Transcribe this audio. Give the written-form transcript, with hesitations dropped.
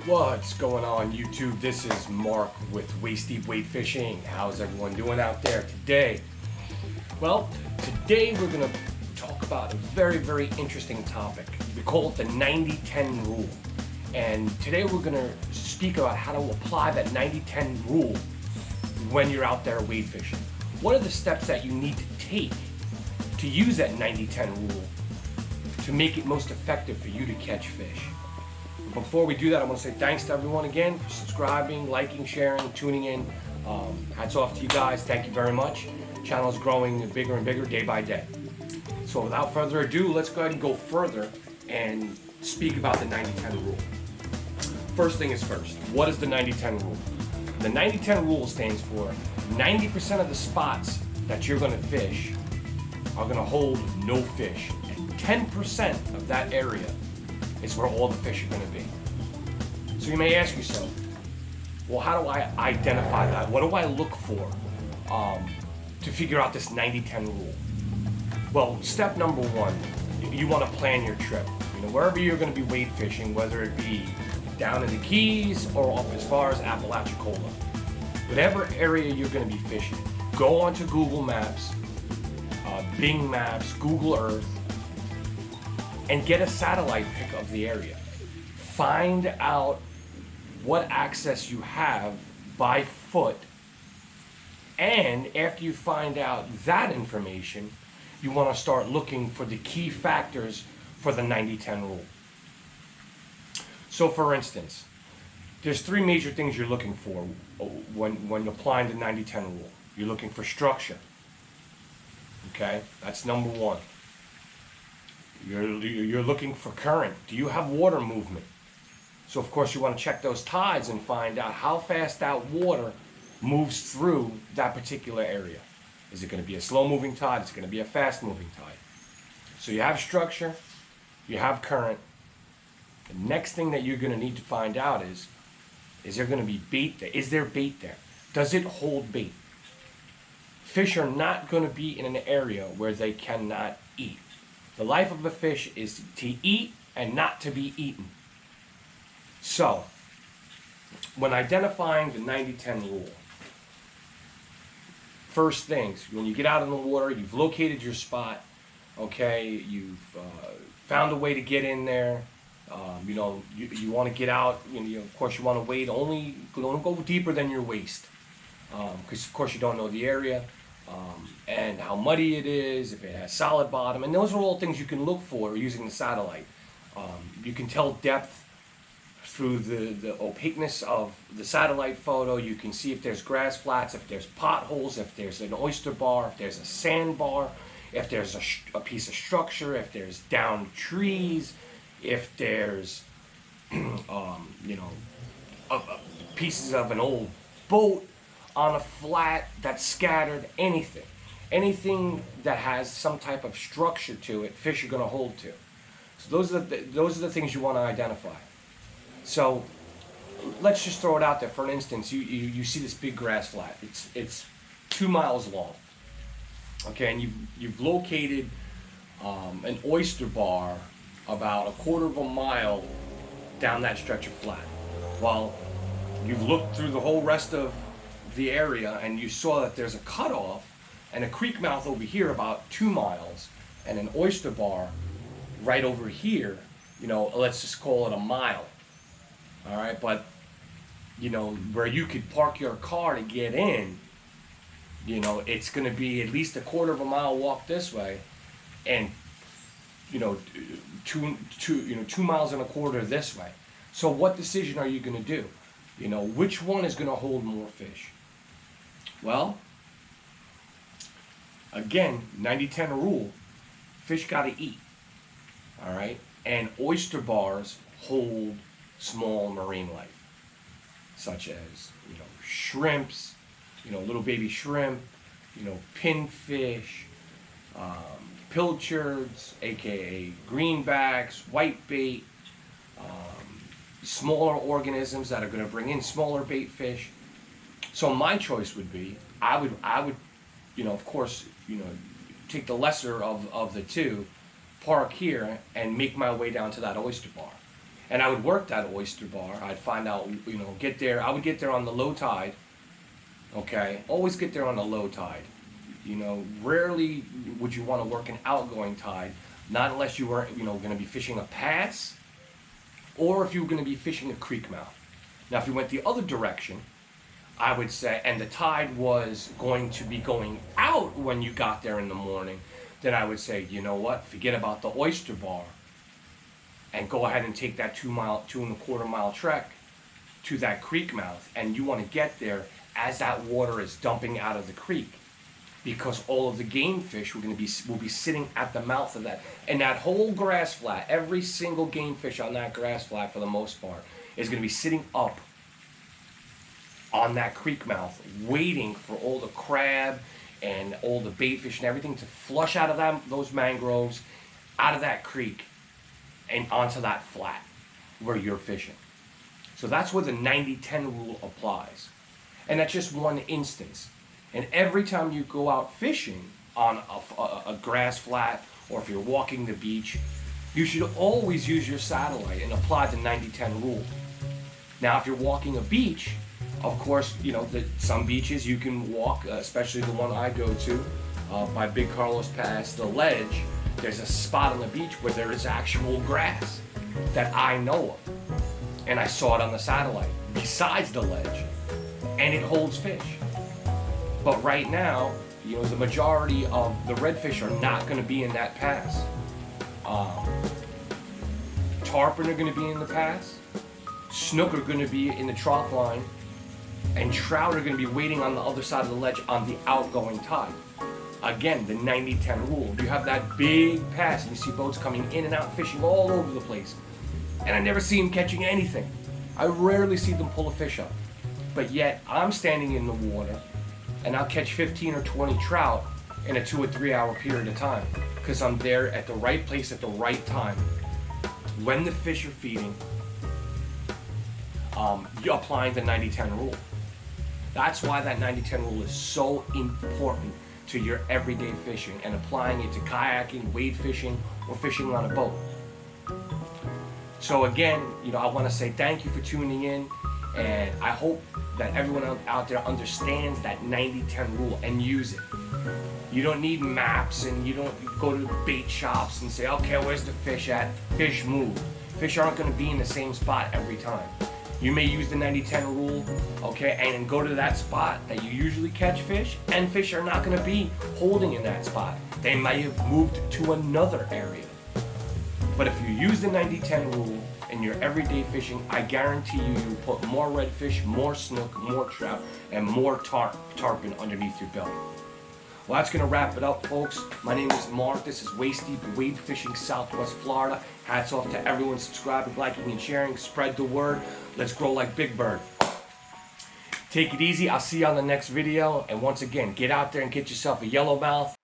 What's going on YouTube? This is Mark with Waist Deep Wade Fishing. How's everyone doing out there today? Well, today we're going to talk about a very interesting topic. We call it the 90-10 rule. And today we're going to speak about how to apply that 90-10 rule when you're out there wade fishing. What are the steps that you need to take to use that 90-10 rule to make it most effective for you to catch fish? Before we do that, I want to say thanks to everyone again for subscribing, liking, sharing, tuning in. Hats off to you guys. Thank you very much. Channel's growing bigger and bigger day by day. So without further ado, let's go ahead and go further and speak about the 90-10 rule. First thing is first. What is the 90-10 rule? The 90-10 rule stands for 90% of the spots that you're going to fish are going to hold no fish. And 10% of that area is where all the fish are going to be. So you may ask yourself, well, how do I identify that? What do I look for to figure out this 90-10 rule? Well, step number one, you want to plan your trip. You know, wherever you're going to be wade fishing, whether it be down in the Keys or up as far as Apalachicola, whatever area you're going to be fishing, go onto Google Maps, Bing Maps, Google Earth, and get a satellite pic of the area. Find out what access you have by foot, and after you find out that information, you want to start looking for the key factors for the 90-10 rule. So for instance, there's three major things you're looking for when applying the 90-10 rule. You're looking for structure. Okay, that's number one. You're looking for current. Do you have water movement? So of course you want to check those tides and find out how fast that water moves through that particular area. Is it going to be a slow moving tide? Is it going to be a fast moving tide? So you have structure, you have current. The next thing that you're going to need to find out is there going to be bait there? Is there bait there? Does it hold bait? Fish are not going to be in an area where they cannot eat. The life of a fish is to eat and not to be eaten. So, when identifying the 90-10 rule, first things, when you get out in the water, you've located your spot, okay, you've found a way to get in there, you want to get out, of course you want to wade only, don't go deeper than your waist, because of course you don't know the area. And how muddy it is, if it has solid bottom, and those are all things you can look for using the satellite. You can tell depth through the opaqueness of the satellite photo. You can see if there's grass flats, if there's potholes, if there's an oyster bar, if there's a sandbar, if there's a piece of structure, if there's downed trees, if there's pieces of an old boat on a flat that's scattered, anything that has some type of structure to it, fish are going to hold to. So those are the things you want to identify. So let's just throw it out there. For an instance, you see this big grass flat. It's 2 miles long. Okay, and you've located an oyster bar about a quarter of a mile down that stretch of flat. Well, you've looked through the whole rest of the area and you saw that there's a cutoff and a creek mouth over here about 2 miles and an oyster bar right over here, let's just call it a mile. All right, but where you could park your car to get in, it's going to be at least a quarter of a mile walk this way and 2 miles and a quarter this way. So what decision are you going to do? Which one is going to hold more fish? Well, again, 90-10 rule, fish got to eat, all right? And oyster bars hold small marine life, such as, shrimps, little baby shrimp, pinfish, pilchards, aka greenbacks, whitebait, smaller organisms that are going to bring in smaller bait fish. So my choice would be, I would, of course, take the lesser of the two, park here, and make my way down to that oyster bar. And I would work that oyster bar. I'd find out, get there. I would get there on the low tide. Okay, always get there on the low tide. Rarely would you want to work an outgoing tide, not unless you were, going to be fishing a pass, or if you were going to be fishing a creek mouth. Now, if you went the other direction, I would say, and the tide was going to be going out when you got there in the morning, then I would say, you know what, forget about the oyster bar and go ahead and take that 2.25 mile trek to that creek mouth. And you want to get there as that water is dumping out of the creek, because all of the game fish will be sitting at the mouth of that. And that whole grass flat, every single game fish on that grass flat for the most part, is going to be sitting up on that creek mouth, waiting for all the crab and all the bait fish and everything to flush out of those mangroves, out of that creek, and onto that flat where you're fishing. So that's where the 90-10 rule applies. And that's just one instance. And every time you go out fishing on a grass flat, or if you're walking the beach, you should always use your satellite and apply the 90-10 rule. Now, if you're walking a beach, of course, some beaches you can walk, especially the one I go to, by Big Carlos Pass, the ledge. There's a spot on the beach where there is actual grass that I know of. And I saw it on the satellite, besides the ledge. And it holds fish. But right now, the majority of the redfish are not going to be in that pass. Tarpon are going to be in the pass. Snook are going to be in the trough line. And trout are going to be waiting on the other side of the ledge on the outgoing tide. Again, the 90-10 rule. You have that big pass and you see boats coming in and out fishing all over the place. And I never see them catching anything. I rarely see them pull a fish up. But yet, I'm standing in the water and I'll catch 15 or 20 trout in a 2 or 3 hour period of time, because I'm there at the right place at the right time when the fish are feeding, you're applying the 90-10 rule. That's why that 90-10 rule is so important to your everyday fishing, and applying it to kayaking, wade fishing, or fishing on a boat. So again, I want to say thank you for tuning in, and I hope that everyone out there understands that 90-10 rule and use it. You don't need maps, and you don't go to bait shops and say, okay, where's the fish at? Fish move. Fish aren't going to be in the same spot every time. You may use the 90-10 rule, okay, and go to that spot that you usually catch fish, and fish are not going to be holding in that spot. They may have moved to another area. But if you use the 90-10 rule in your everyday fishing, I guarantee you put more redfish, more snook, more trout, and more tarpon underneath your belly. Well, that's going to wrap it up, folks. My name is Mark. This is Wasty Wade Fishing Southwest Florida. Hats off to everyone subscribing, liking, and sharing. Spread the word. Let's grow like Big Bird. Take it easy. I'll see you on the next video. And once again, get out there and get yourself a yellowmouth